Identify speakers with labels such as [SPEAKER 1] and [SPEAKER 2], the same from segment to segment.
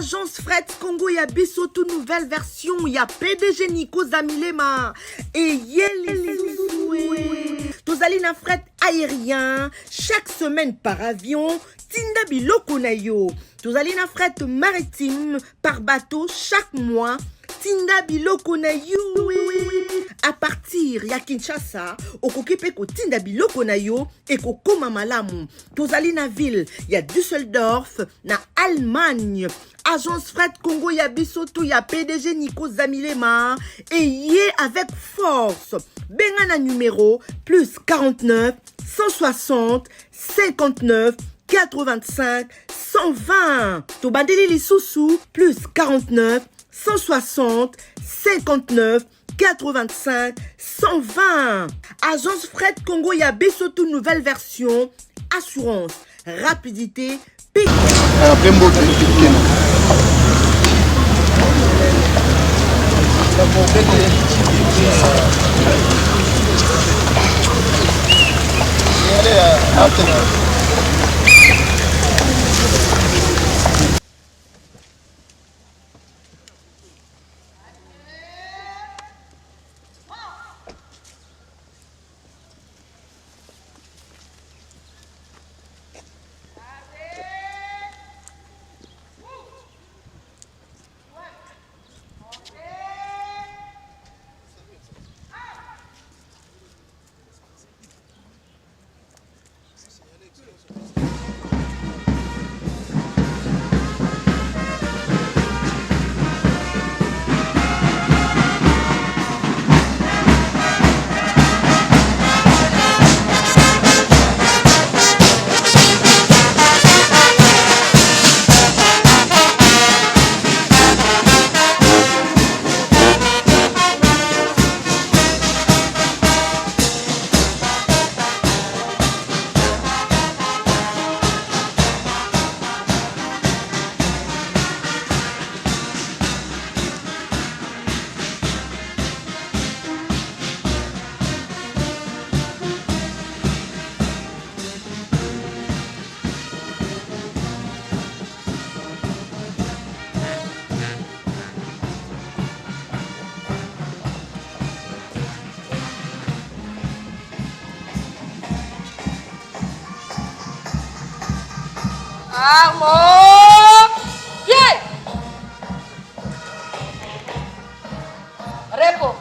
[SPEAKER 1] Agence Fret Congo ya biso toute nouvelle version ya PDG Nico Zamilema et tozali na fret aérien chaque semaine par avion tinda biloko na yo. Tozali na fret maritime par bateau chaque mois tinda biloko na yo. À partir ya Kinshasa okoki pe ko tinda biloko na yo et ko koma malamu. Tozali na ville ya Düsseldorf na Allemagne. Agence Fret Congo ya biso tout ya PDG Nico Zamilema et yé avec force. Bengana numéro plus 49 160 59 85 120. To bandeli lisusu plus 49 160 59 85 120. Agence Fret Congo ya biso toute nouvelle version. Assurance, rapidité, pique.
[SPEAKER 2] Armo! Pied! Repos.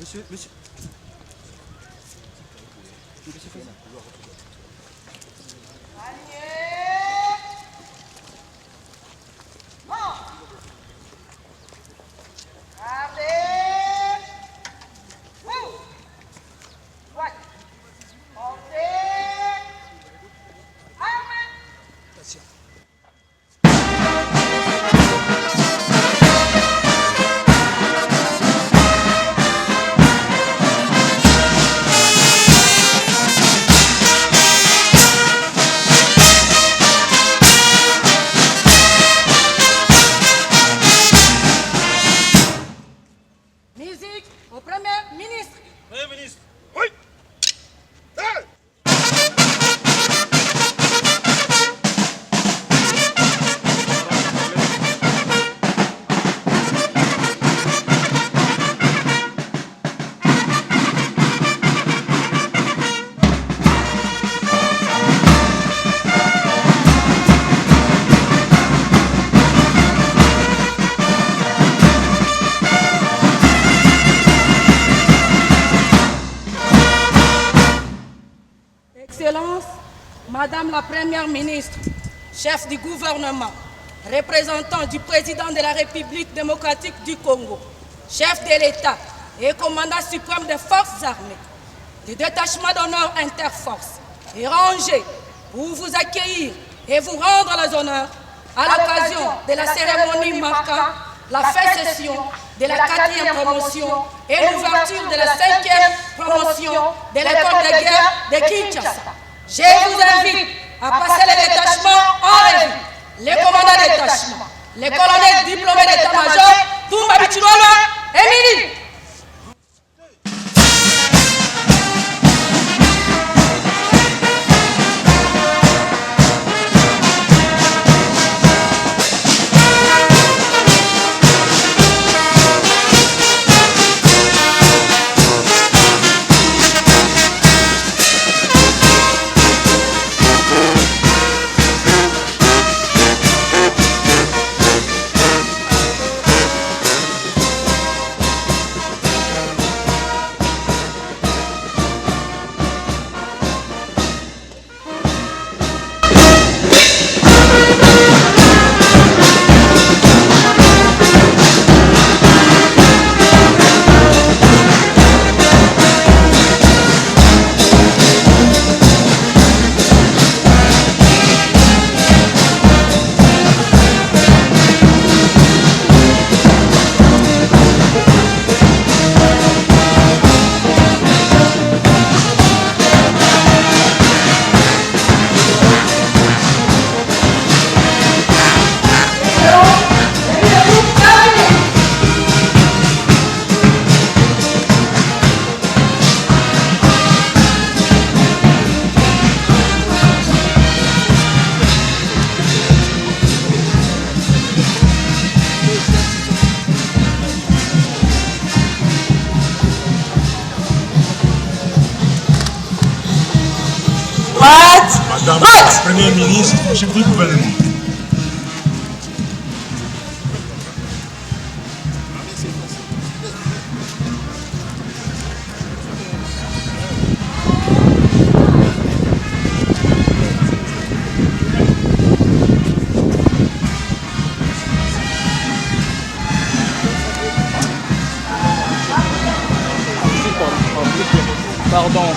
[SPEAKER 3] Monsieur. Monsieur Feza.
[SPEAKER 2] musique au Premier ministre.
[SPEAKER 4] Premier ministre. Oui. Hey.
[SPEAKER 2] Excellence, Madame la Première ministre, chef du gouvernement, représentant du président de la République démocratique du Congo, chef de l'État et commandant suprême des forces armées, du détachement d'honneur interforce est rangé pour vous accueillir et vous rendre les honneurs à l'occasion de la cérémonie marquant la fin session de la 4e promotion et l'ouverture de la 5e promotion de l'école de guerre de Kinshasa. Je vous invite à passer les détachements en revue. Les commandants de détachement, les colonels diplômés d'état-major, Toumba Bichirolo, Émilie.
[SPEAKER 4] Madame la Première ministre, chef du gouvernement.
[SPEAKER 3] Pardon.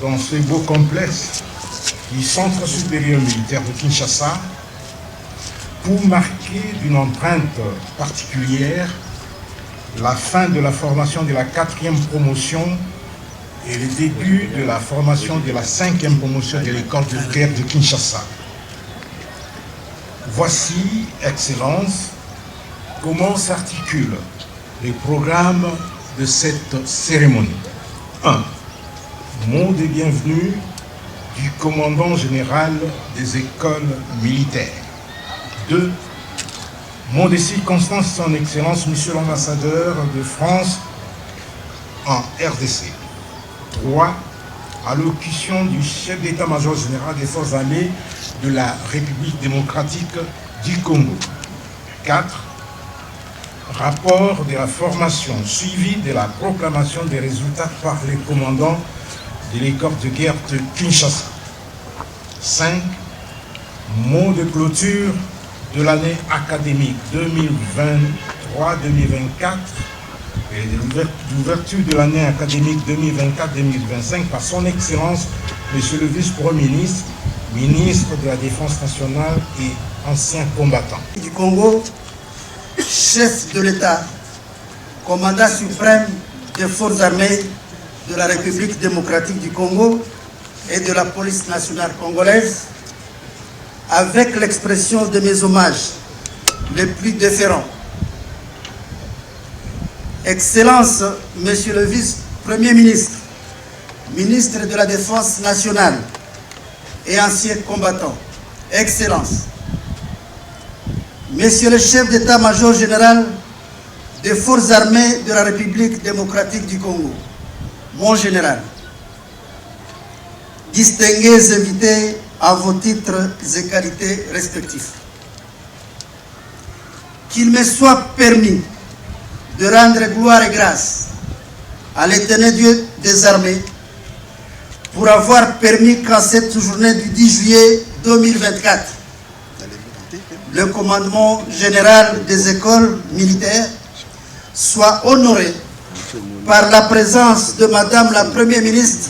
[SPEAKER 5] Dans ce beau complexe du Centre supérieur militaire de Kinshasa, pour marquer d'une empreinte particulière la fin de la formation de la 4e promotion et le début de la formation de la 5e promotion de l'école de guerre de Kinshasa. Voici, Excellence, comment s'articule le programme de cette cérémonie. 1. Mot de bienvenue du commandant général des écoles militaires. 2. Mot de circonstance, son Excellence, Monsieur l'ambassadeur de France en RDC. 3. Allocution du chef d'état-major général des forces armées de la République démocratique du Congo. 4. Rapport de la formation suivi de la proclamation des résultats par les commandants de l'école de guerre de Kinshasa. 5. Mot de clôture de l'année académique 2023-2024 et d'ouverture de l'année académique 2024-2025 par son Excellence, Monsieur le Vice-Premier ministre, ministre de la Défense nationale et ancien combattant.
[SPEAKER 6] Du Congo, chef de l'État, commandant suprême des forces armées de la République démocratique du Congo et de la police nationale congolaise, avec l'expression de mes hommages les plus déférents. Excellence, Monsieur le Vice-Premier ministre, ministre de la Défense nationale et ancien combattant, Excellence, Monsieur le chef d'état-major général des forces armées de la République démocratique du Congo, mon général, distingués invités à vos titres et qualités respectifs. Qu'il me soit permis de rendre gloire et grâce à l'Éternel Dieu des armées pour avoir permis qu'en cette journée du 10 juillet 2024, le commandement général des écoles militaires soit honoré par la présence de Madame la Première ministre,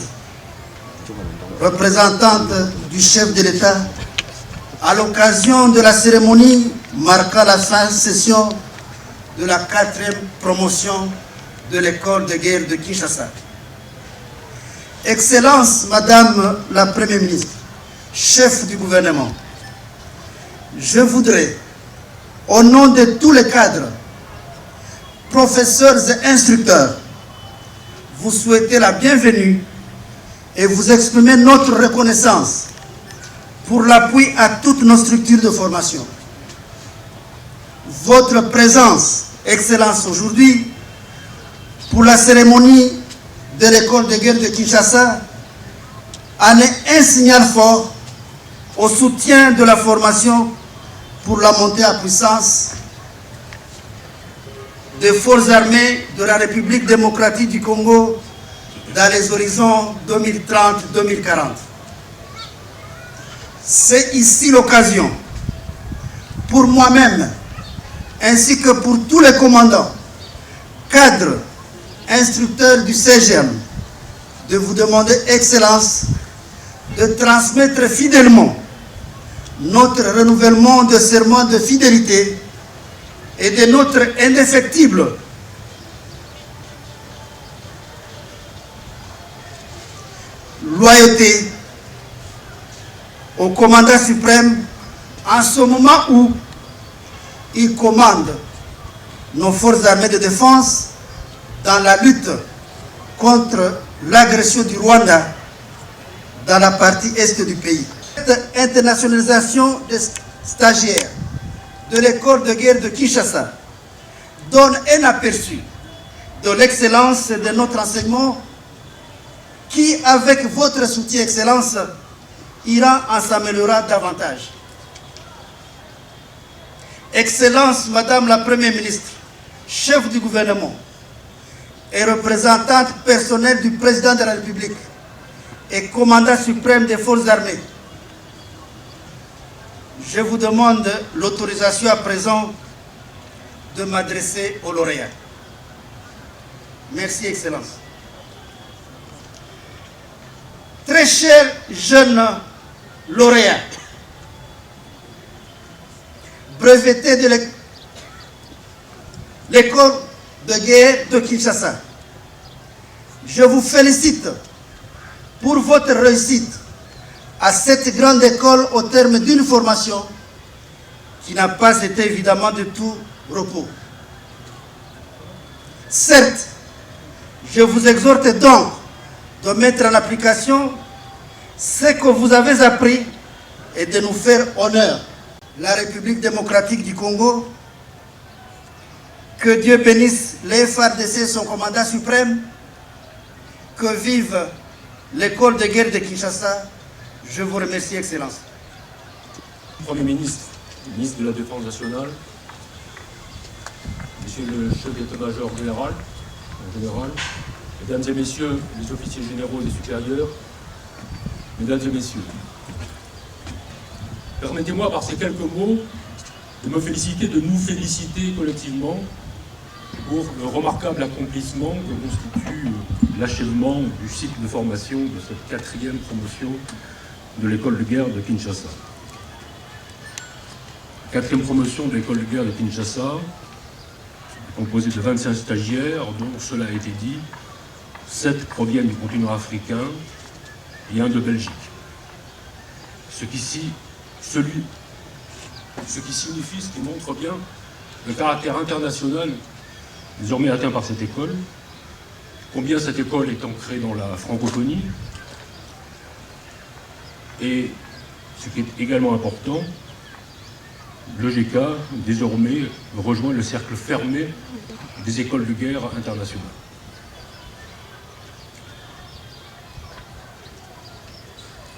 [SPEAKER 6] représentante du chef de l'État, à l'occasion de la cérémonie marquant la fin de session de la 4e promotion de l'école de guerre de Kinshasa. Excellence, Madame la Première ministre, chef du gouvernement, je voudrais, au nom de tous les cadres, professeurs et instructeurs, vous souhaiter la bienvenue et vous exprimer notre reconnaissance pour l'appui à toutes nos structures de formation. Votre présence, Excellence, aujourd'hui, pour la cérémonie de l'école de guerre de Kinshasa, en est un signal fort au soutien de la formation pour la montée en puissance des forces armées de la République démocratique du Congo dans les horizons 2030-2040. C'est ici l'occasion, pour moi-même, ainsi que pour tous les commandants, cadres, instructeurs du CGM, de vous demander, Excellence, de transmettre fidèlement notre renouvellement de serment de fidélité et de notre indéfectible loyauté au commandant suprême en ce moment où il commande nos forces armées de défense dans la lutte contre l'agression du Rwanda dans la partie est du pays. Cette internationalisation des stagiaires de l'école de guerre de Kinshasa donne un aperçu de l'excellence de notre enseignement qui, avec votre soutien, Excellence, ira en s'améliorant davantage. Excellence, Madame la Première ministre, chef du gouvernement et représentante personnelle du président de la République et commandant suprême des forces armées, je vous demande l'autorisation à présent de m'adresser aux lauréats. Merci, Excellence. Très chers jeunes lauréats, brevetés de l'école de guerre de Kinshasa, je vous félicite pour votre réussite à cette grande école au terme d'une formation qui n'a pas été évidemment de tout repos. Certes, je vous exhorte donc de mettre en application ce que vous avez appris et de nous faire honneur. La République démocratique du Congo, que Dieu bénisse les FARDC, son commandant suprême, que vive l'école de guerre de Kinshasa. Je vous remercie, Excellence.
[SPEAKER 7] Premier ministre, ministre de la Défense nationale, Monsieur le chef d'état-major général, Mesdames et Messieurs les officiers généraux et les supérieurs, Mesdames et Messieurs, permettez-moi par ces quelques mots de me féliciter, de nous féliciter collectivement pour le remarquable accomplissement que constitue l'achèvement du cycle de formation de cette 4e promotion de l'école de guerre de Kinshasa. 4e promotion de l'école de guerre de Kinshasa, composée de 25 stagiaires, dont cela a été dit, 7 proviennent du continent africain et 1 de Belgique. Ce qui signifie, ce qui montre bien le caractère international désormais atteint par cette école, combien cette école est ancrée dans la francophonie, et ce qui est également important, le GK désormais rejoint le cercle fermé des écoles de guerre internationales.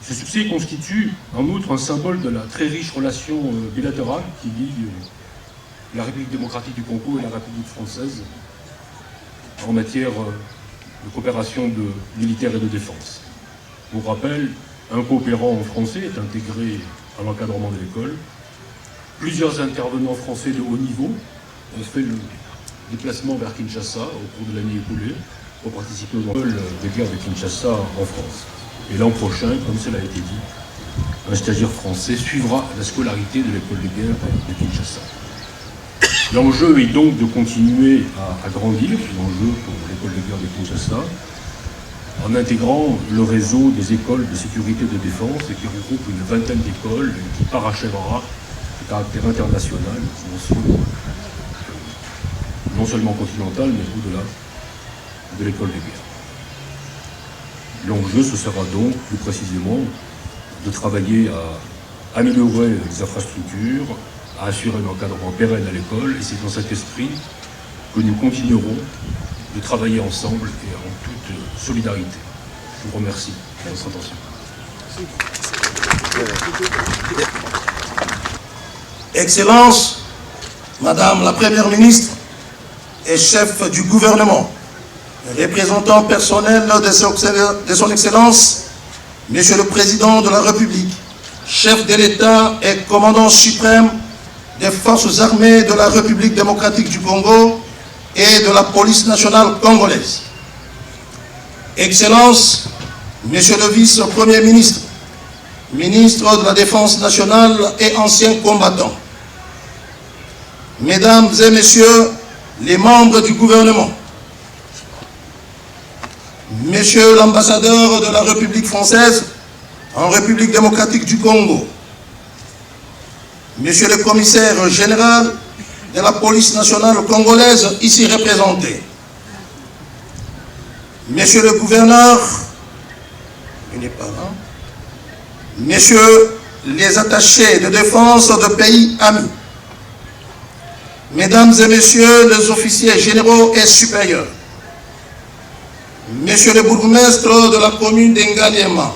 [SPEAKER 7] Ce succès constitue en outre un symbole de la très riche relation bilatérale qui lie la République démocratique du Congo et la République française en matière de coopération militaire et de défense. Pour rappel, un coopérant français est intégré à l'encadrement de l'école. Plusieurs intervenants français de haut niveau ont fait le déplacement vers Kinshasa au cours de l'année écoulée pour participer aux écoles de guerre de Kinshasa en France. Et l'an prochain, comme cela a été dit, un stagiaire français suivra la scolarité de l'école de guerre de Kinshasa. L'enjeu est donc de continuer à grandir, l'enjeu pour l'école de guerre de Kinshasa, en intégrant le réseau des écoles de sécurité et de défense qui regroupe une vingtaine d'écoles qui parachèvera le caractère international, non seulement continental, mais au-delà de l'école de guerre. L'enjeu, ce sera donc, plus précisément, de travailler à améliorer les infrastructures, à assurer un encadrement pérenne à l'école, et c'est dans cet esprit que nous continuerons de travailler ensemble et en toute solidarité. Je vous remercie de votre attention.
[SPEAKER 8] Excellence, Madame la Première ministre et chef du gouvernement, représentant personnel de son Excellence, Monsieur le Président de la République, chef de l'État et commandant suprême des forces armées de la République démocratique du Congo et de la police nationale congolaise. Excellence, Monsieur le vice-premier ministre, ministre de la Défense nationale et ancien combattant, Mesdames et Messieurs les membres du gouvernement, Monsieur l'ambassadeur de la République française en République démocratique du Congo, Monsieur le commissaire général de la police nationale congolaise ici représenté, Monsieur le gouverneur, il n'est pas là, Messieurs les attachés de défense de pays amis, Mesdames et Messieurs les officiers généraux et supérieurs, Monsieur le bourgmestre de la commune d'Engaliema,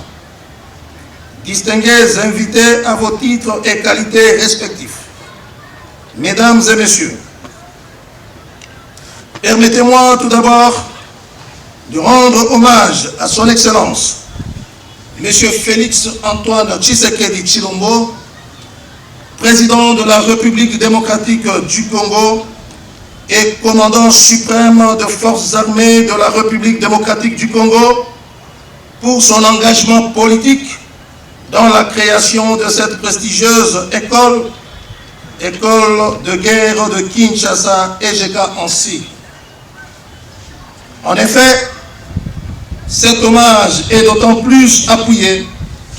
[SPEAKER 8] distingués invités à vos titres et qualités respectifs, Mesdames et Messieurs, permettez-moi tout d'abord de rendre hommage à son Excellence, Monsieur Félix Antoine Tshisekedi Tshilombo, président de la République démocratique du Congo, et commandant suprême des forces armées de la République démocratique du Congo, pour son engagement politique dans la création de cette prestigieuse école de guerre de Kinshasa, EGK en sigle. En effet, cet hommage est d'autant plus appuyé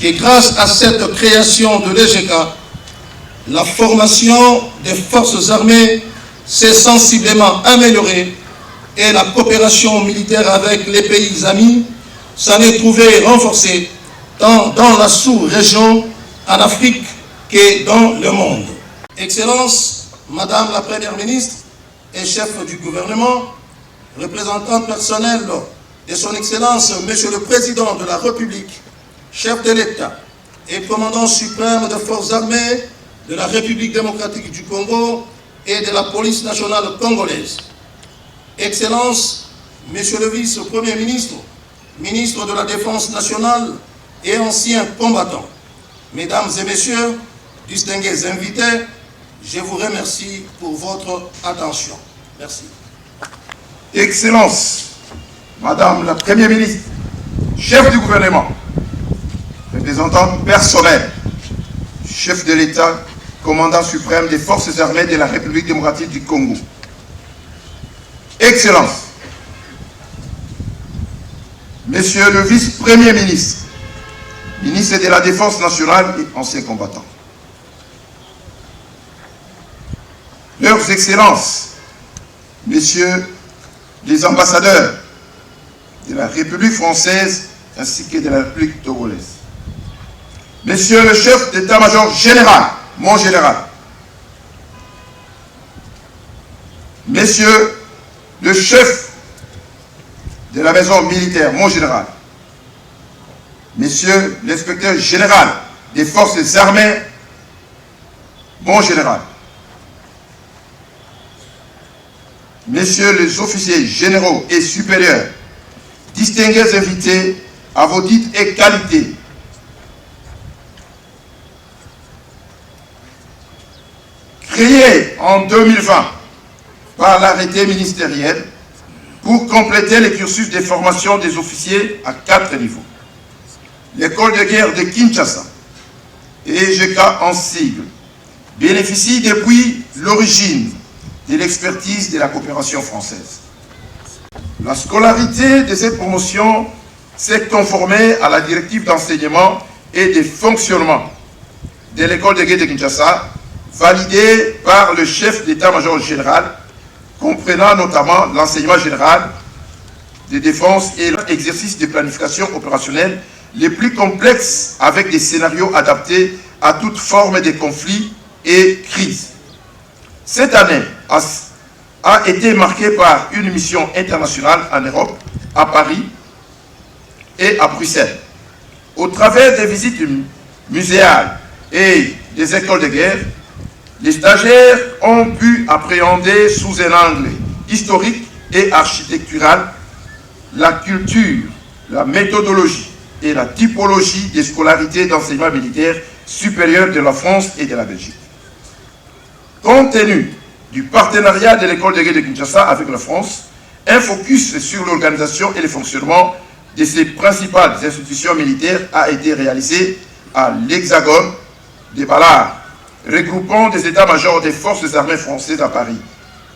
[SPEAKER 8] que grâce à cette création de l'EGK, la formation des forces armées s'est sensiblement améliorée et la coopération militaire avec les pays amis s'en est trouvée renforcée tant dans la sous-région, en Afrique, que dans le monde. Excellence, Madame la Première ministre et chef du gouvernement, représentant personnel de son Excellence, Monsieur le Président de la République, chef de l'État et commandant suprême des forces armées de la République démocratique du Congo et de la police nationale congolaise. Excellence, Monsieur le Vice-Premier ministre, ministre de la Défense nationale et ancien combattant. Mesdames et Messieurs, distingués invités, je vous remercie pour votre attention. Merci.
[SPEAKER 5] Excellence, Madame la Première ministre, chef du gouvernement, représentant personnel, chef de l'État, commandant suprême des forces armées de la République démocratique du Congo. Excellence, Monsieur le vice-premier ministre, ministre de la Défense nationale et ancien combattant. Leurs Excellences, Messieurs les ambassadeurs de la République française ainsi que de la République togolaise. Monsieur le chef d'état-major général, mon général. Messieurs le chef de la maison militaire, mon général. Messieurs l'inspecteur général des forces armées, mon général. Messieurs les officiers généraux et supérieurs, distingués invités à vos titres et qualités, créé en 2020 par l'arrêté ministériel pour compléter les cursus de formation des officiers à 4 niveaux. L'école de guerre de Kinshasa, EGK en sigle, bénéficie depuis l'origine de l'expertise de la coopération française. La scolarité de cette promotion s'est conformée à la directive d'enseignement et de fonctionnement de l'école de guerre de Kinshasa, validée par le chef d'état-major général, comprenant notamment l'enseignement général de défense et l'exercice de planification opérationnelle les plus complexes avec des scénarios adaptés à toute forme de conflit et crise. Cette année a été marquée par une mission internationale en Europe, à Paris et à Bruxelles. Au travers des visites muséales et des écoles de guerre, les stagiaires ont pu appréhender sous un angle historique et architectural la culture, la méthodologie et la typologie des scolarités d'enseignement militaire supérieur de la France et de la Belgique. Compte tenu du partenariat de l'école de guerre de Kinshasa avec la France, un focus sur l'organisation et le fonctionnement de ses principales institutions militaires a été réalisé à l'Hexagone des Ballards, regroupant des états-majors des forces armées françaises à Paris.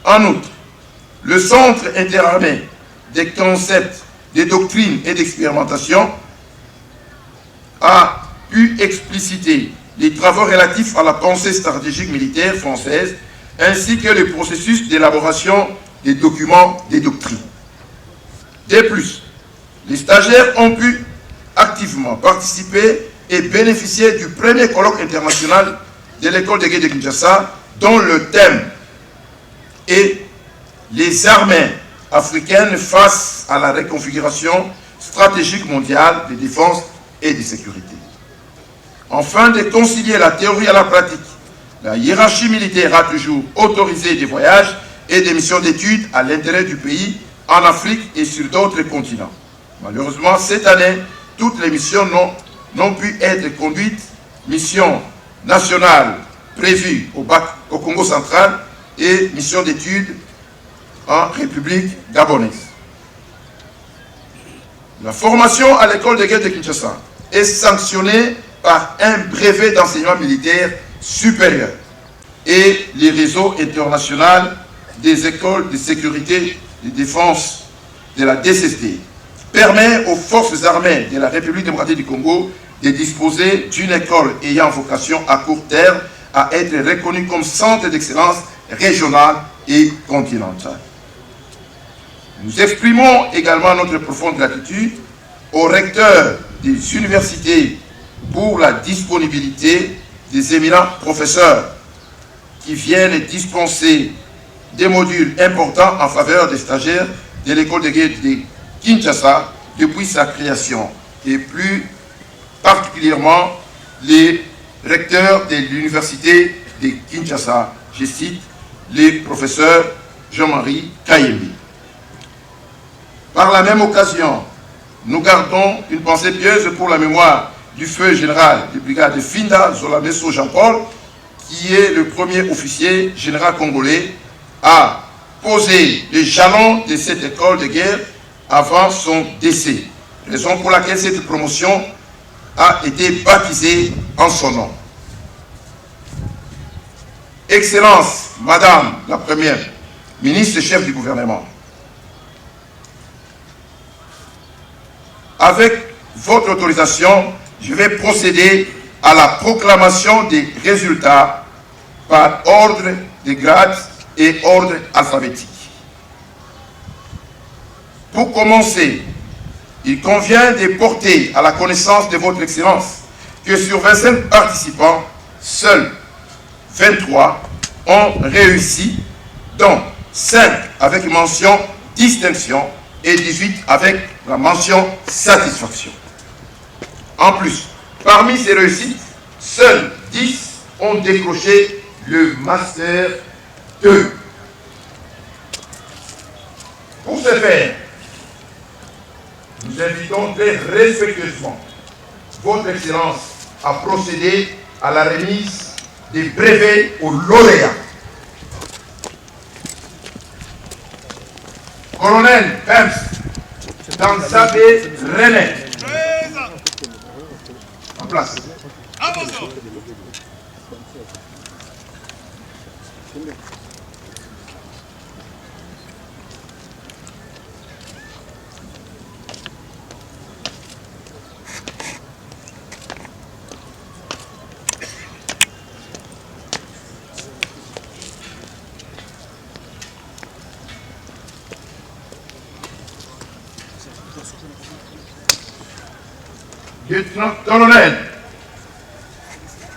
[SPEAKER 5] En outre, le Centre interarmé des concepts, des doctrines et d'expérimentation a pu expliciter les travaux relatifs à la pensée stratégique militaire française ainsi que le processus d'élaboration des documents, des doctrines. De plus, les stagiaires ont pu activement participer et bénéficier du premier colloque international de l'école de guerre de Kinshasa, dont le thème est les armées africaines face à la reconfiguration stratégique mondiale de défense et de sécurité. Afin de concilier la théorie à la pratique, la hiérarchie militaire a toujours autorisé des voyages et des missions d'études à l'intérieur du pays, en Afrique et sur d'autres continents. Malheureusement, cette année, toutes les missions n'ont pu être conduites. Mission nationale prévue au Congo central et mission d'études
[SPEAKER 8] en République gabonaise. La formation à l'école de guerre de Kinshasa est sanctionnée par un brevet d'enseignement militaire supérieur et les réseaux internationaux des écoles de sécurité et de défense de la DCSD permet aux forces armées de la République démocratique du Congo de disposer d'une école ayant vocation à court terme à être reconnue comme centre d'excellence régional et continental. Nous exprimons également notre profonde gratitude aux recteurs des universités pour la disponibilité des éminents professeurs qui viennent dispenser des modules importants en faveur des stagiaires de l'école de guerre de Kinshasa depuis sa création, et plus particulièrement les recteurs de l'université de Kinshasa, je cite les professeurs Jean-Marie Kayembi. Par la même occasion, nous gardons une pensée pieuse pour la mémoire du feu général de brigade de Finda Zolameso Jean-Paul, qui est le premier officier général congolais à poser les jalons de cette école de guerre avant son décès, raison pour laquelle cette promotion a été baptisée en son nom. Excellence, Madame la Première ministre chef du gouvernement, avec votre autorisation, je vais procéder à la proclamation des résultats par ordre de grade et ordre alphabétique. Pour commencer, il convient de porter à la connaissance de votre Excellence que sur 25 participants, seuls 23 ont réussi, dont 5 avec mention distinction et 18 avec la mention satisfaction. En plus, parmi ces réussites, seuls 10 ont décroché le Master 2. Pour ce faire, nous invitons très respectueusement votre Excellence à procéder à la remise des brevets aux lauréats. Colonel Pems Danzabé René. En place. Lieutenant-colonel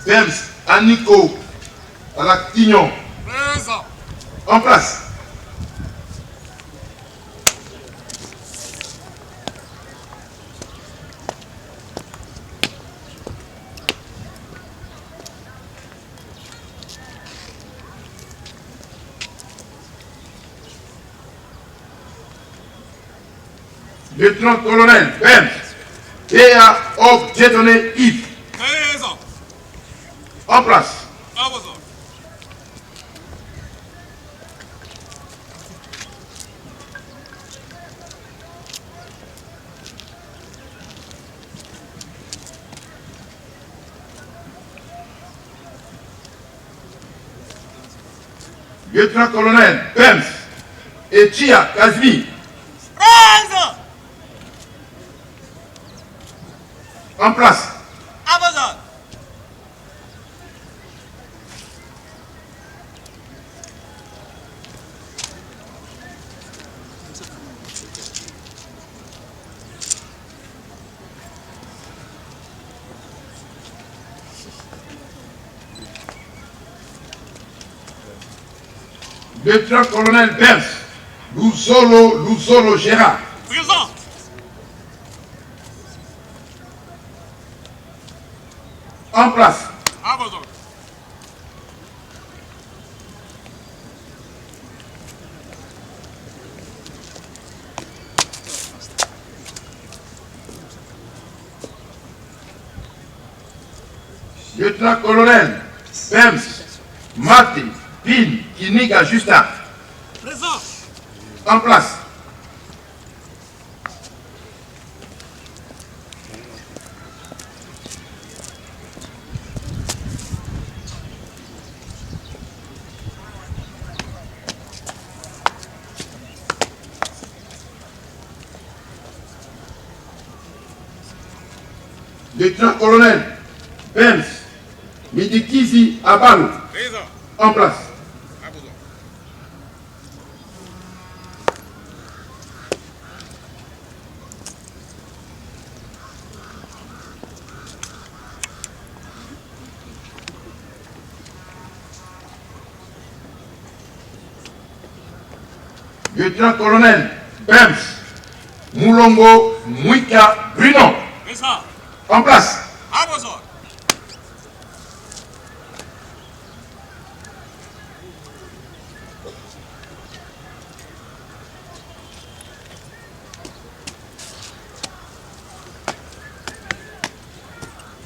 [SPEAKER 8] Pems Aniko Alactignon. Présent. En place. Lieutenant-colonel Pems Théa Objetonné Yves. Présent. En place. À vos ordres. Lieutenant-colonel Pems et Chia Kazmi. Présent. En place. À vos ordres. Lieutenant-colonel Pems, Luzolo Gérard. Présent. En place. À vos ordres. Lieutenant-colonel Pems Martin Pin Kiniga Justin. Présent. En place. Lieutenant-colonel Benz Midikizi Abalou. En place. Lieutenant-colonel Benz Moulongo Mouika Bruno. En place.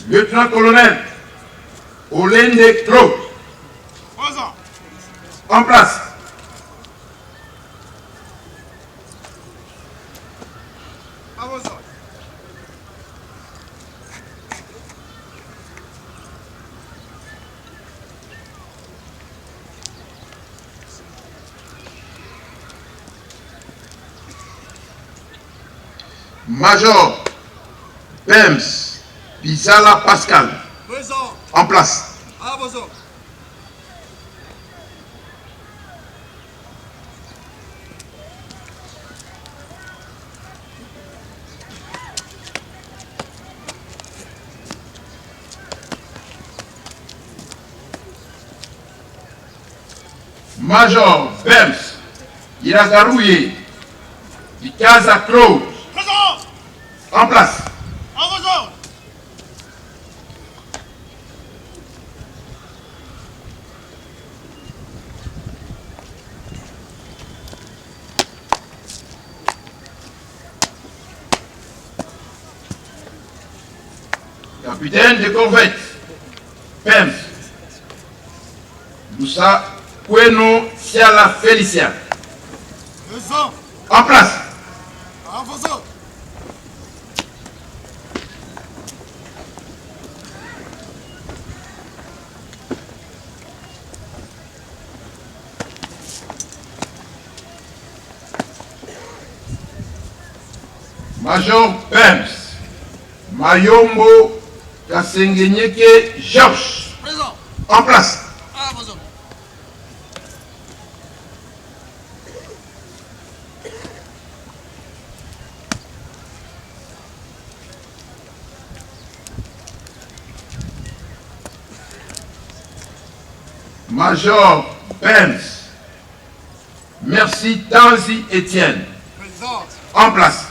[SPEAKER 8] Lieutenant-colonel Olende Claude. En place. Major Bems Bizala Pascal. En place. Major Bems Iragarouye Ikaza Claude. En place. Capitaine de corvette Bems Moussa Kweno Siala Félicien. En place. Major Bems Mayombo Kasengenyeke Georges. En place. Major Bems Merci Tanzi Etienne. En place.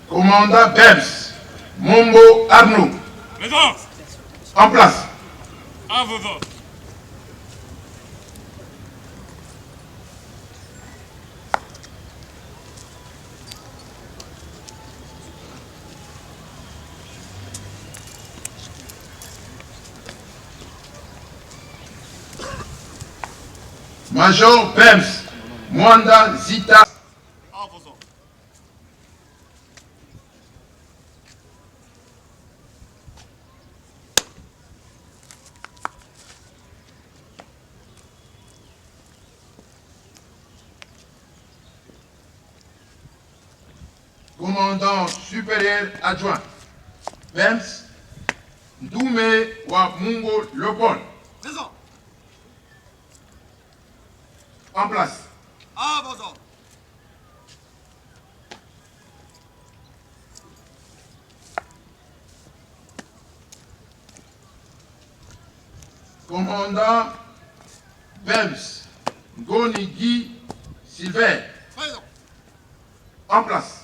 [SPEAKER 8] Commandant Bems Mombo Arnaud. En place.
[SPEAKER 4] À vos ordres.
[SPEAKER 8] Major Bems Mwanda Zita.
[SPEAKER 4] À vos ordres.
[SPEAKER 8] Commandant supérieur adjoint Bems Ndoumé wa Mungo Leopold. En place.
[SPEAKER 4] À vos ordres.
[SPEAKER 8] Commandant Bems Ngoni Guy Sylvain. En place.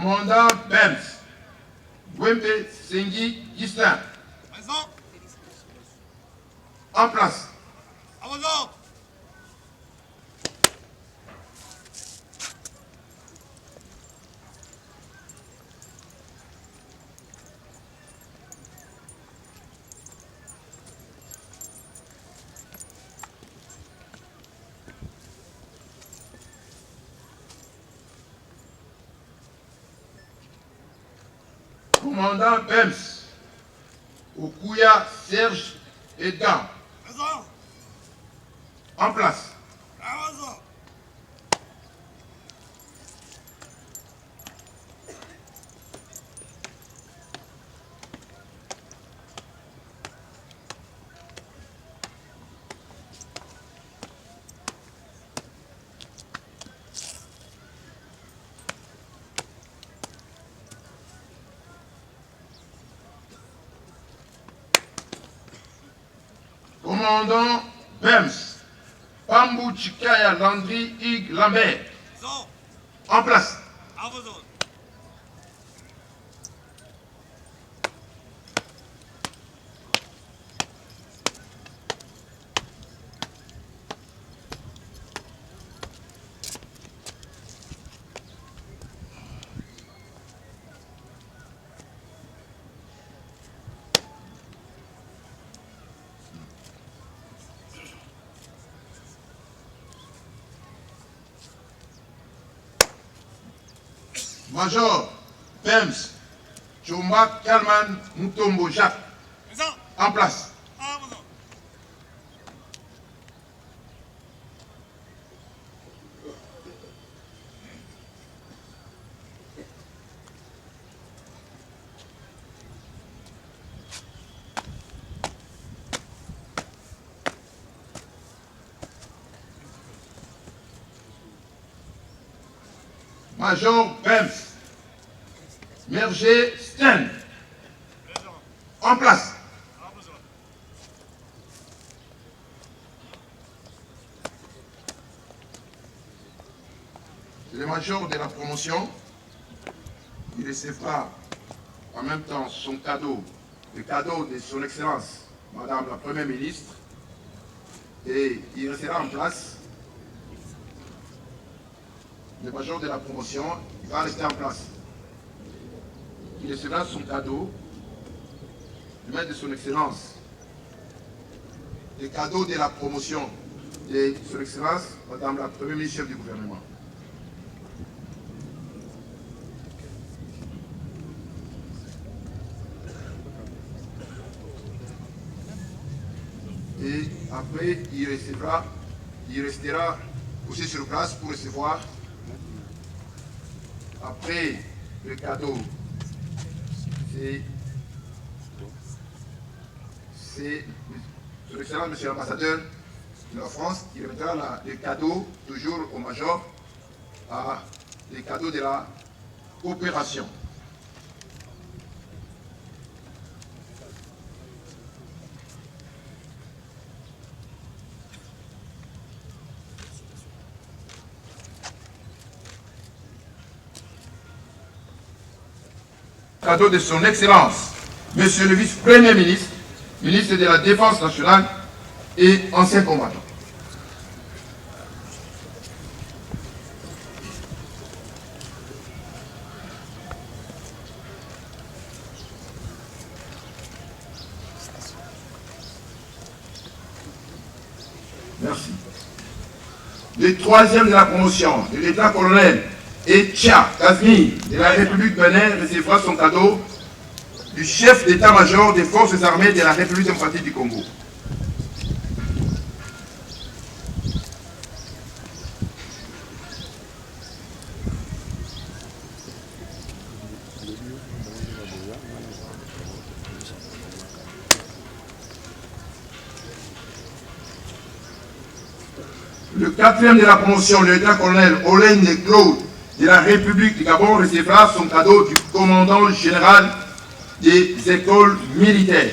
[SPEAKER 5] Commandant Bems, Wembe Sengi Gislain.
[SPEAKER 4] Présent.
[SPEAKER 5] En place.
[SPEAKER 4] À vos ordres.
[SPEAKER 5] Commandant Bems, Okuya Serge Edgar.
[SPEAKER 4] Présent.
[SPEAKER 5] En place.
[SPEAKER 4] À vos ordres.
[SPEAKER 5] Commandant Bems, Pambou Chikaya Landry Ig Lambert.
[SPEAKER 4] Présent.
[SPEAKER 5] En place.
[SPEAKER 4] À vos ordres.
[SPEAKER 5] Major Bems, Chomba Kalman Mutombo Jacques.
[SPEAKER 4] Présent.
[SPEAKER 5] En place.
[SPEAKER 4] À vos ordres.
[SPEAKER 5] Major Bems, Merger Sten.
[SPEAKER 4] Présent.
[SPEAKER 5] En place.
[SPEAKER 4] À vos ordres.
[SPEAKER 5] Le major de la promotion, il recevra en même temps son cadeau, le cadeau de son Excellence, Madame la Première ministre, et il restera en place. Le major de la promotion, il va rester en place. Il recevra son cadeau, le maître de son Excellence, le cadeau de la promotion de son Excellence, Madame la Première ministre chef du gouvernement. Et après, il restera aussi sur place pour recevoir, après le cadeau, c'est son Excellence, Monsieur l'ambassadeur de la France, qui remettra le cadeau, toujours au major, les cadeaux de la coopération. Cadeau de son Excellence, Monsieur le Vice-Premier ministre, ministre de la Défense nationale et ancien combattant. Merci. Le troisième de la promotion, le lieutenant-colonel Etia Kazmi de la République Bénin recevra son cadeau du chef d'état-major des forces armées de la République démocratique du Congo. Le quatrième de la promotion, le lieutenant-colonel Olen Claude de la République du Gabon recevra son cadeau du commandant général des écoles militaires.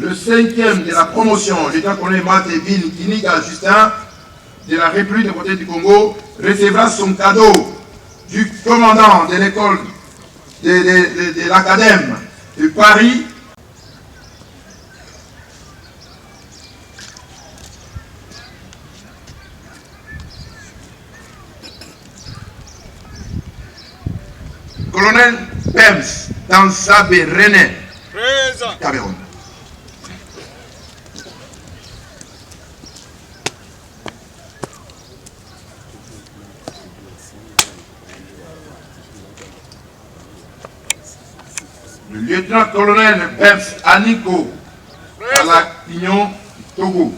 [SPEAKER 9] le 5e de la promotion, lieutenant-colonel Matevin Kiniga Justin, de la République démocratique du Congo, recevra son cadeau du commandant de l'école de l'Acadème de Paris. Colonel Pems Tansabe René, Cameroun. Le lieutenant-colonel Pems Aniko à la Union Togo.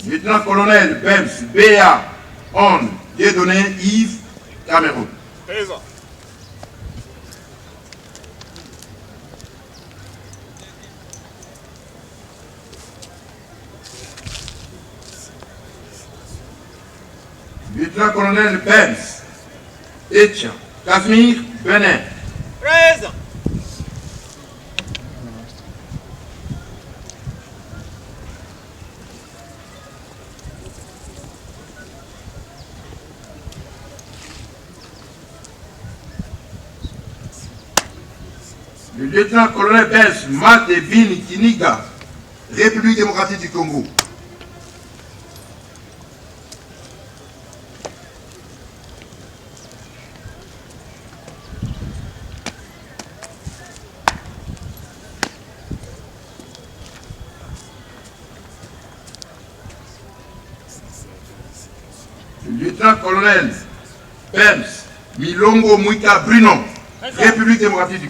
[SPEAKER 9] Lieutenant-colonel Pems B.A. On Dieudonné Yves, Cameroun.
[SPEAKER 4] Présent.
[SPEAKER 9] Lieutenant-colonel Pems Etcha Casimir Benin.
[SPEAKER 4] Présent.
[SPEAKER 9] Le lieutenant-colonel belge Matevin Kiniga, République démocratique du Congo. Le lieutenant-colonel Pems Milongo Mouika Bruno, République démocratique du Congo.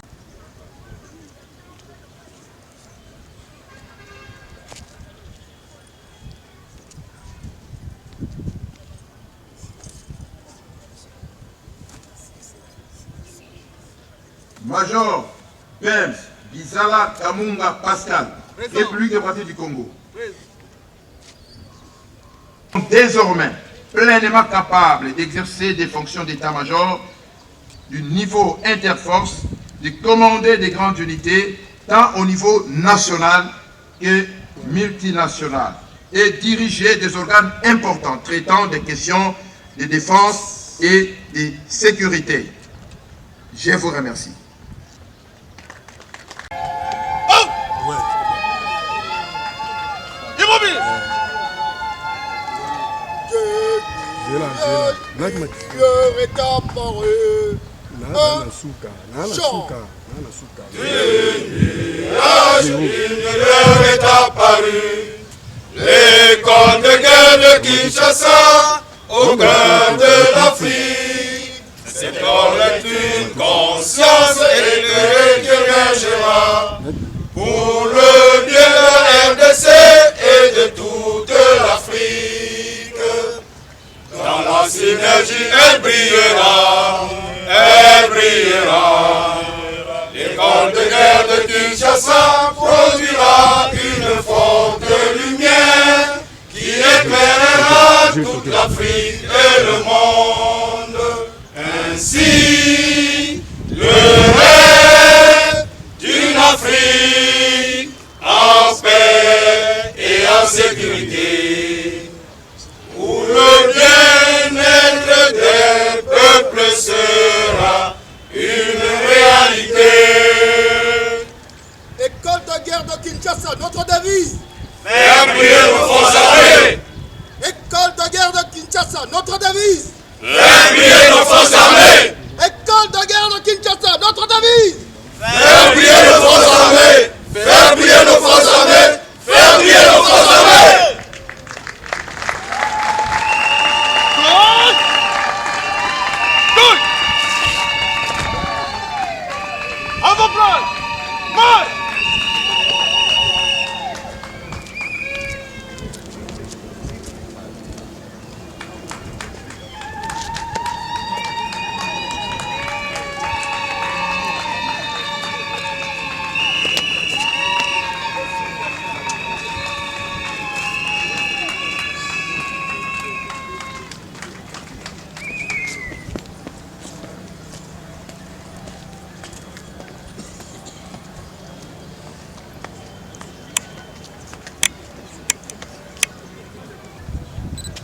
[SPEAKER 9] Major Pems Gizala Kamunga Pascal, République démocratique du Congo. Désormais pleinement capable d'exercer des fonctions d'état-major du niveau interforce, de commander des grandes unités, tant au niveau national que multinational, et diriger des organes importants traitant des questions de défense et de sécurité. Je vous remercie.
[SPEAKER 10] Dieu est apparu. Dieu est apparu. L'école de guerre de Kinshasa au cœur de l'Afrique. Cette école est une conscience éclairée qui émergera pour le bien de la RDC et de toute l'Afrique. Dans la synergie, elle brillera, elle brillera. L'école de guerre de Kinshasa produira une forte lumière qui éclairera toute l'Afrique et le monde. Ainsi, le rêve d'une Afrique en paix et en sécurité, où le bien-être des peuples sera une réalité. École de guerre de Kinshasa, notre devise. Faire briller nos forces armées. École de guerre de Kinshasa, notre devise. Faire briller nos forces armées. École de guerre de Kinshasa, notre devise. Faire briller nos forces armées. Faire briller nos forces armées. Faire briller nos forces armées.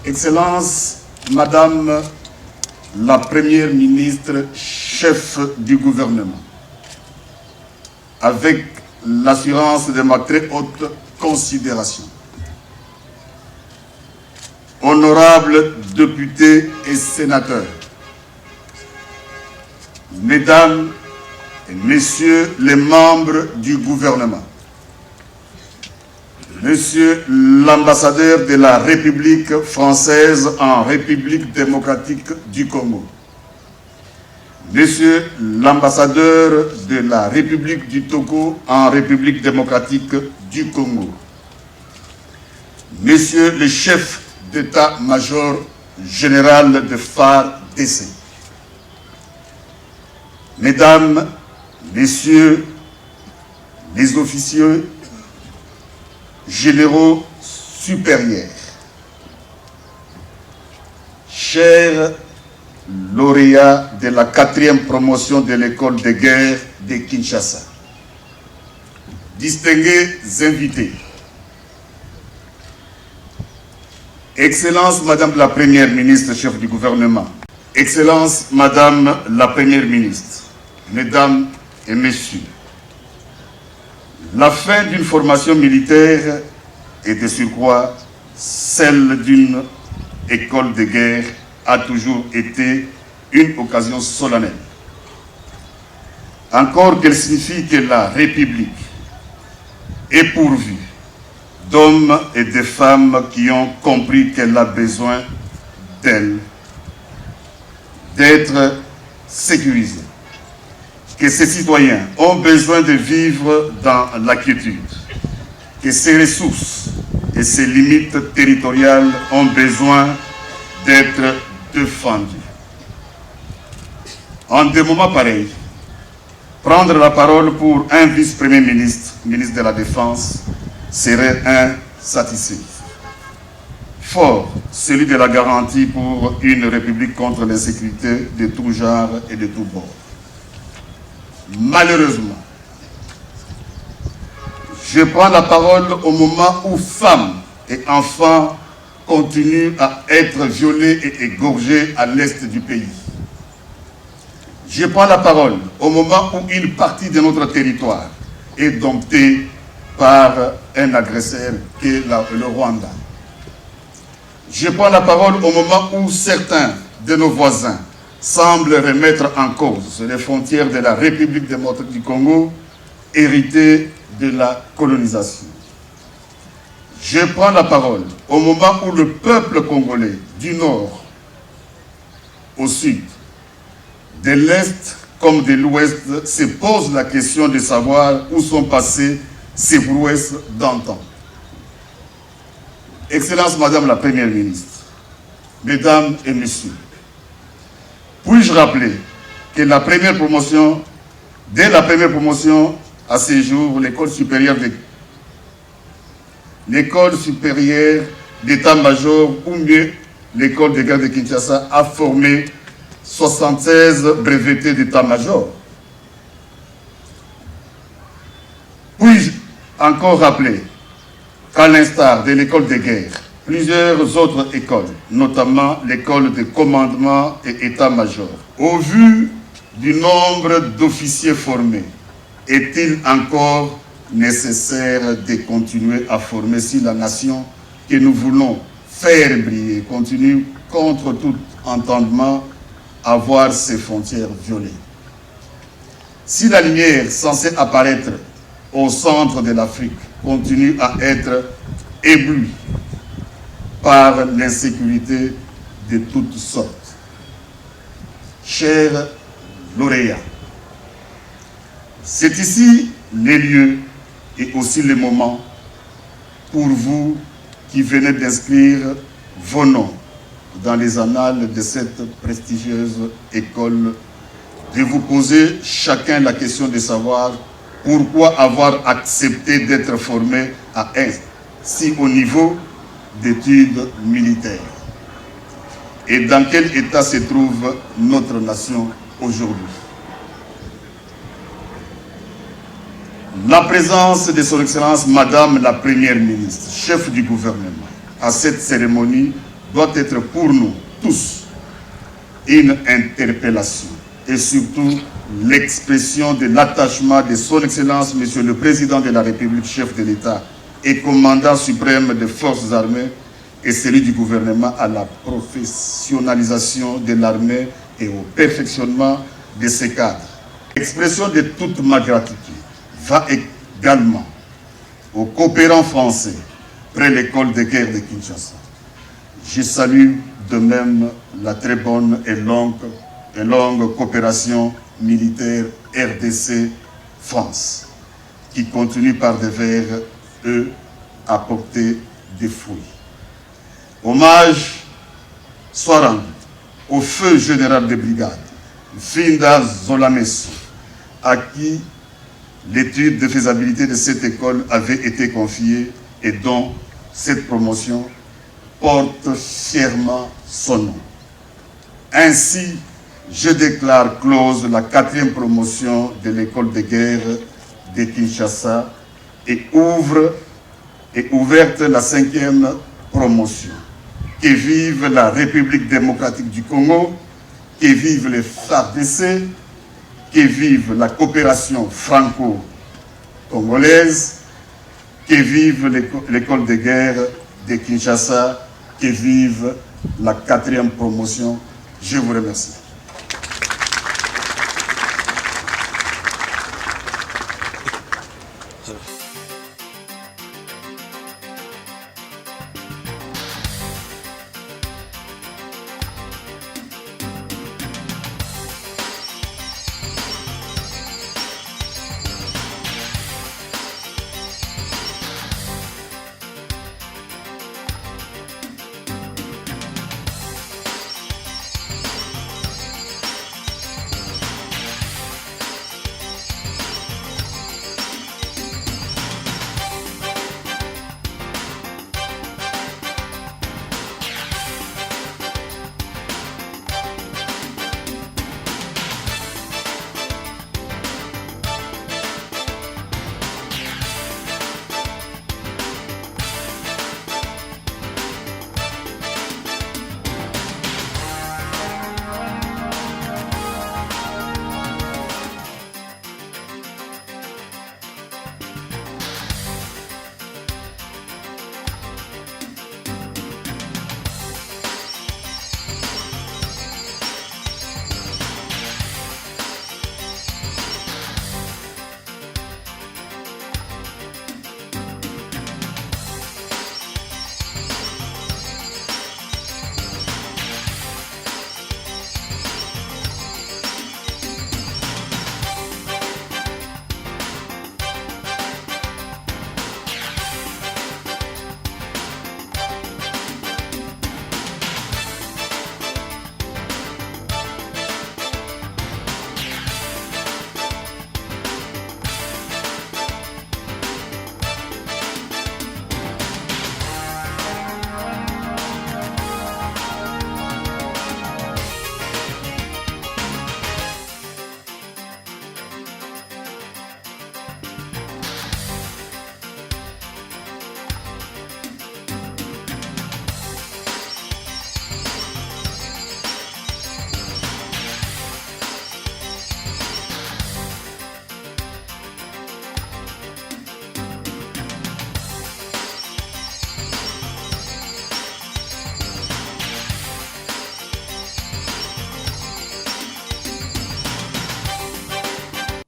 [SPEAKER 8] Excellence, Madame la Première ministre, chef du gouvernement, avec l'assurance de ma très haute considération, honorables députés et sénateurs, Mesdames et Messieurs les membres du gouvernement, Monsieur l'ambassadeur de la République française en République démocratique du Congo, Monsieur l'ambassadeur de la République du Togo en République démocratique du Congo, Monsieur le chef d'état-major général de FARDC, Mesdames, Messieurs les officiers généraux supérieurs, chers lauréats de la 4e promotion de l'école de guerre de Kinshasa, distingués invités, Excellence Madame la Première ministre, chef du gouvernement, Excellence Madame la Première ministre, Mesdames et Messieurs, la fin d'une formation militaire et de surcroît celle d'une école de guerre a toujours été une occasion solennelle. Encore qu'elle signifie que la République est pourvue d'hommes et de femmes qui ont compris qu'elle a besoin d'elle, d'être sécurisée, que ses citoyens ont besoin de vivre dans la quiétude, que ses ressources et ses limites territoriales ont besoin d'être défendues. En des moments pareils, prendre la parole pour un vice-premier ministre, ministre de la Défense, serait insatisfait. Fort, celui de la garantie pour une république contre l'insécurité de tout genre et de tout bord. Malheureusement, je prends la parole au moment où femmes et enfants continuent à être violés et égorgés à l'est du pays. Je prends la parole au moment où une partie de notre territoire est domptée par un agresseur qui est le Rwanda. Je prends la parole au moment où certains de nos voisins semblent remettre en cause les frontières de la République démocratique du Congo, héritées de la colonisation. Je prends la parole au moment où le peuple congolais, du nord au sud, de l'est comme de l'ouest, se pose la question de savoir où sont passées ces prouesses d'antan. Excellence Madame la Première ministre, Mesdames et Messieurs, puis-je rappeler que dès la première promotion à ce jour, l'école supérieure d'état-major, ou mieux l'école de guerre de Kinshasa, a formé 76 brevetés d'état-major. Puis-je encore rappeler qu'à l'instar de l'école de guerre, plusieurs autres écoles, notamment l'école de commandement et état-major, au vu du nombre d'officiers formés, est-il encore nécessaire de continuer à former si la nation que nous voulons faire briller continue contre tout entendement à voir ses frontières violées? Si la lumière censée apparaître au centre de l'Afrique continue à être éblouie par l'insécurité de toutes sortes, chers lauréats, c'est ici les lieux et aussi les moments pour vous qui venez d'inscrire vos noms dans les annales de cette prestigieuse école, de vous poser chacun la question de savoir pourquoi avoir accepté d'être formé à un si haut niveau d'études militaires. Et dans quel état se trouve notre nation aujourd'hui? La présence de son Excellence Madame la Première ministre, chef du gouvernement, à cette cérémonie
[SPEAKER 11] doit être pour nous tous une interpellation et surtout l'expression de l'attachement de son Excellence, Monsieur le Président de la République, chef de l'État et commandant suprême des forces armées, et celui du gouvernement à la professionnalisation de l'armée et au perfectionnement de ses cadres. L'expression de toute ma gratitude va également aux coopérants français près l'école de guerre de Kinshasa. Je salue de même la très bonne et longue coopération militaire RDC-France, qui continue par devers, eux, à porter des fruits. Hommage soit rendu au feu général de brigade, Finda Zolameso, à qui l'étude de faisabilité de cette école avait été confiée et dont cette promotion porte fièrement son nom. Ainsi, je déclare close la 4e promotion de l'école de guerre de Kinshasa et ouverte la 5e promotion. Que vive la République démocratique du Congo, que vive les FARDC, que vive la coopération franco-congolaise, que vive l'école de guerre de Kinshasa, que vive la 4e promotion. Je vous remercie.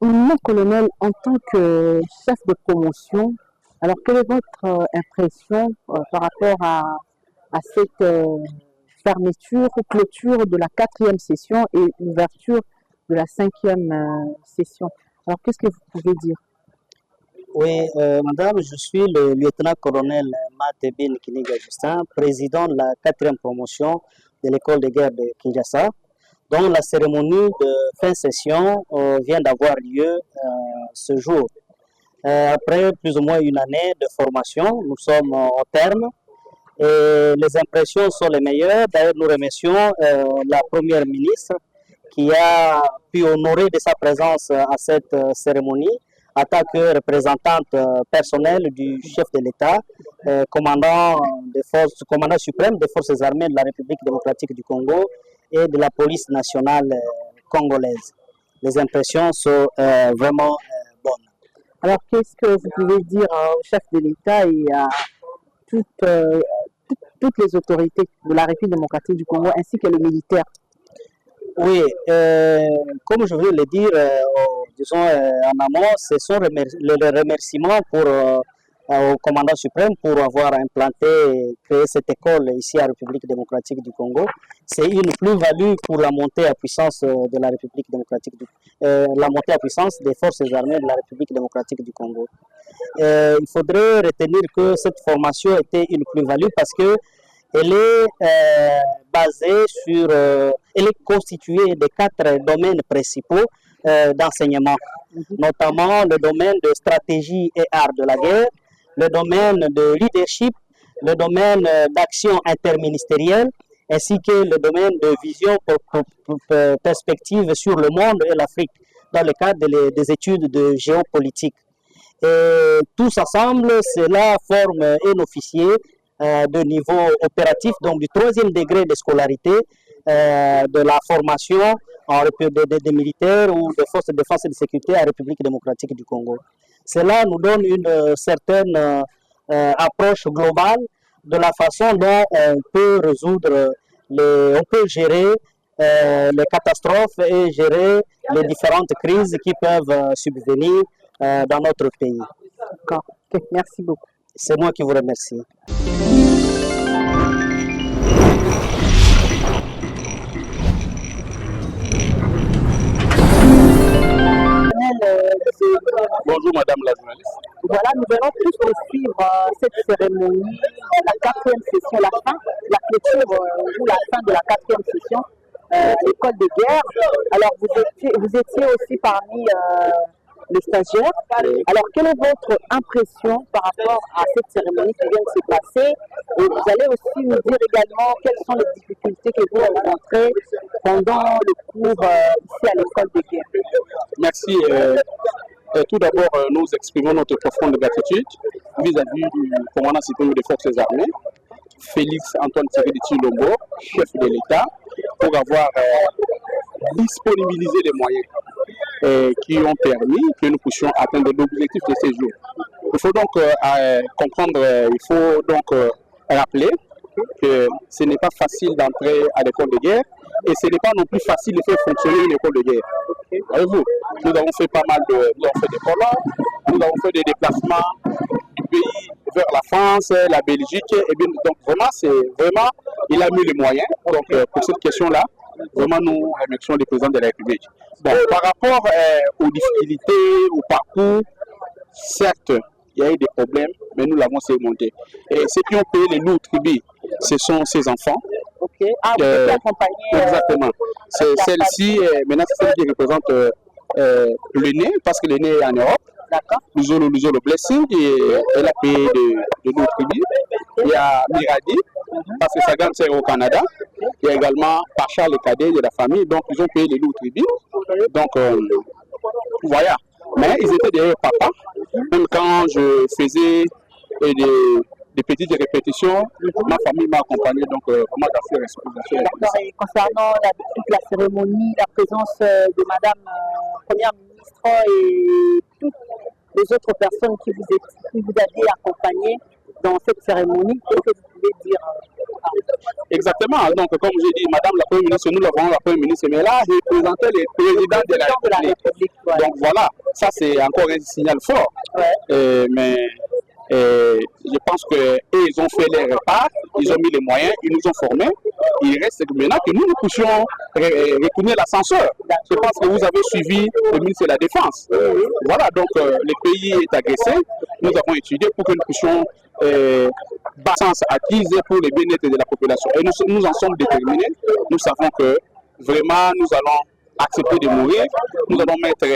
[SPEAKER 12] Mon colonel, en tant que chef de promotion, alors quelle est votre impression par rapport à cette fermeture ou clôture de la 4e session et ouverture de la 5e session? Alors qu'est-ce que vous pouvez dire?
[SPEAKER 13] Oui, madame, je suis le lieutenant-colonel Matebin Kiniga Justin, président de la 4e promotion de l'école de guerre de Kinshasa, dont la cérémonie de fin session vient d'avoir lieu ce jour. Après plus ou moins une année de formation, nous sommes au terme et les impressions sont les meilleures. D'ailleurs, nous remercions la première ministre qui a pu honorer de sa présence à cette cérémonie en tant que représentante personnelle du chef de l'État, commandant des forces, du commandant suprême des forces armées de la République démocratique du Congo et de la police nationale congolaise. Les impressions sont vraiment bonnes.
[SPEAKER 12] Alors, qu'est-ce que vous pouvez dire au chef de l'État et à toutes les autorités de la République démocratique du Congo ainsi que les militaires?
[SPEAKER 13] Oui, comme je voulais le dire, disons en amont, ce sont les remerciements au commandant suprême pour avoir implanté et créé cette école ici à la République démocratique du Congo. C'est une plus-value pour la montée à puissance de la République démocratique la montée à puissance des forces armées de la République démocratique du Congo. Il faudrait retenir que cette formation était une plus-value parce que elle est basée sur, elle est constituée de 4 domaines principaux d'enseignement, notamment le domaine de stratégie et art de la guerre, le domaine de leadership, le domaine d'action interministérielle, ainsi que le domaine de vision perspective sur le monde et l'Afrique, dans le cadre des études de géopolitique. Et tous ensemble, cela forme un officier de niveau opératif, donc du 3e degré de scolarité, de la formation des militaires ou des forces de défense et de sécurité à la République démocratique du Congo. Cela nous donne une certaine approche globale de la façon dont on peut résoudre, on peut gérer les catastrophes et gérer les différentes crises qui peuvent subvenir dans notre pays.
[SPEAKER 12] D'accord. Okay. Merci beaucoup.
[SPEAKER 13] C'est moi qui vous remercie.
[SPEAKER 14] Bonjour Madame la journaliste.
[SPEAKER 12] Voilà, nous allons tous suivre cette cérémonie, la 4e session, la clôture ou la fin de la 4e session l'école de guerre. Alors vous étiez aussi parmi les stagiaires. Alors quelle est votre impression par rapport à cette cérémonie qui vient de se passer? Et vous allez aussi nous dire également quelles sont les difficultés que vous rencontrez pendant le cours ici à l'école de guerre.
[SPEAKER 14] Merci. Tout d'abord, nous exprimons notre profonde gratitude vis-à-vis du commandant suprême des forces armées, Félix Antoine Tshisekedi Tshilombo, chef de l'État, pour avoir disponibilisé les moyens qui ont permis que nous puissions atteindre l'objectif de ces jours. Il faut donc comprendre, il faut donc rappeler que ce n'est pas facile d'entrer à l'école de guerre et ce n'est pas non plus facile de faire fonctionner une école de guerre. Voyez-vous, nous avons fait pas mal nous avons fait des colloques, nous avons fait des déplacements du pays vers la France, la Belgique, et bien donc vraiment, il a mis les moyens. Donc pour cette question-là, vraiment nous remercions le président de la République. Bon, par rapport aux difficultés, au parcours, certes, il y a eu des problèmes, mais nous l'avons surmonté. Et ceux qui ont payé les lourds tribus, ce sont ces enfants.
[SPEAKER 12] Ok. Ah, vous êtes accompagné.
[SPEAKER 14] Exactement. C'est celle-ci, maintenant c'est celle qui représente l'aîné, parce que l'aîné est en Europe.
[SPEAKER 12] D'accord.
[SPEAKER 14] Luzolo Blessing, elle a payé de lourds tribus. Il y a Miradi, parce que sa grande sœur est au Canada. Il y a également Pacha, le cadet de la famille, donc ils ont payé les lourds tribus. Donc, voilà. Mais ils étaient derrière papa. Même quand je faisais des petites répétitions, ma famille m'a accompagné, donc vraiment d'assez responsable.
[SPEAKER 12] D'accord, et concernant toute la cérémonie, la présence de Madame Première ministre et toutes les autres personnes qui vous avaient accompagné dans cette cérémonie, qu'est-ce que vous pouvez dire?
[SPEAKER 14] Exactement, donc comme j'ai dit, Madame la Première ministre, nous l'avons la Première ministre, mais là, représentait les présidents de la République. Donc voilà, ça c'est encore un signal fort. Mais je pense qu'ils ont fait les repas, ils ont mis les moyens, ils nous ont formés. Il reste maintenant que nous puissions retourner l'ascenseur. Je pense que vous avez suivi le ministre de la Défense. Voilà, donc le pays est agressé. Nous avons étudié pour que nous puissions sens acquise pour le bien-être de la population. Et nous en sommes déterminés. Nous savons que vraiment nous allons accepter de mourir. Nous allons mettre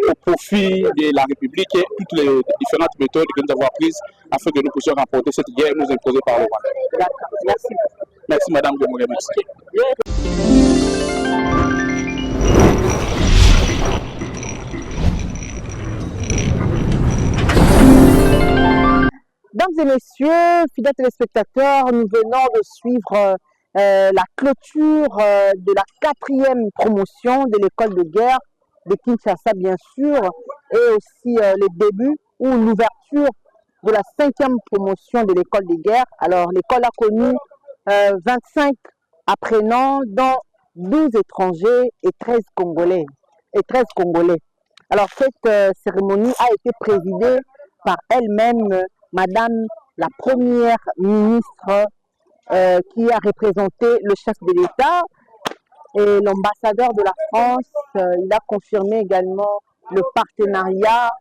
[SPEAKER 14] au profit de la République toutes les différentes méthodes que nous avons prises afin que nous puissions remporter cette guerre nous imposée par le roi.
[SPEAKER 12] Merci.
[SPEAKER 14] Merci Madame de me remercier.
[SPEAKER 12] Mesdames et messieurs, fidèles téléspectateurs, nous venons de suivre la clôture de la 4e promotion de l'école de guerre de Kinshasa, bien sûr, et aussi le début ou l'ouverture de la 5e promotion de l'école de guerre. Alors, l'école a connu 25 apprenants, dont 12 étrangers et 13 Congolais. Alors, cette cérémonie a été présidée par elle-même, Madame la Première ministre, qui a représenté le chef de l'État, et l'ambassadeur de la France. Il a confirmé également le partenariat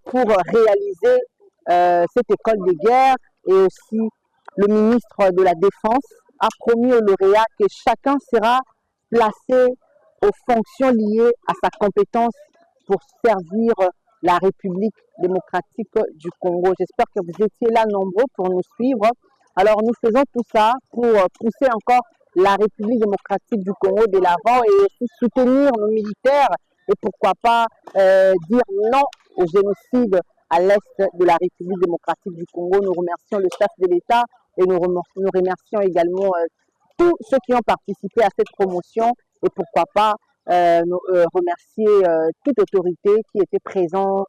[SPEAKER 12] pour réaliser cette école de guerre, et aussi le ministre de la Défense a promis aux lauréats que chacun sera placé aux fonctions liées à sa compétence pour servir la République démocratique du Congo. J'espère que vous étiez là nombreux pour nous suivre. Alors nous faisons tout ça pour pousser encore la République démocratique du Congo de l'avant et aussi soutenir nos militaires et pourquoi pas dire non au génocide à l'est de la République démocratique du Congo. Nous remercions le chef de l'État et nous remercions également tous ceux qui ont participé à cette promotion et pourquoi pas remercier toute autorité qui était présente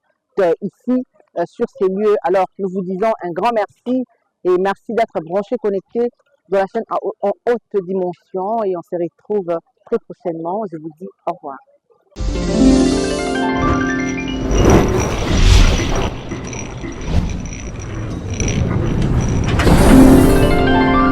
[SPEAKER 12] ici sur ces lieux. Alors nous vous disons un grand merci et merci d'être branchés, connectés dans la chaîne en haute dimension et on se retrouve très prochainement. Je vous dis au revoir.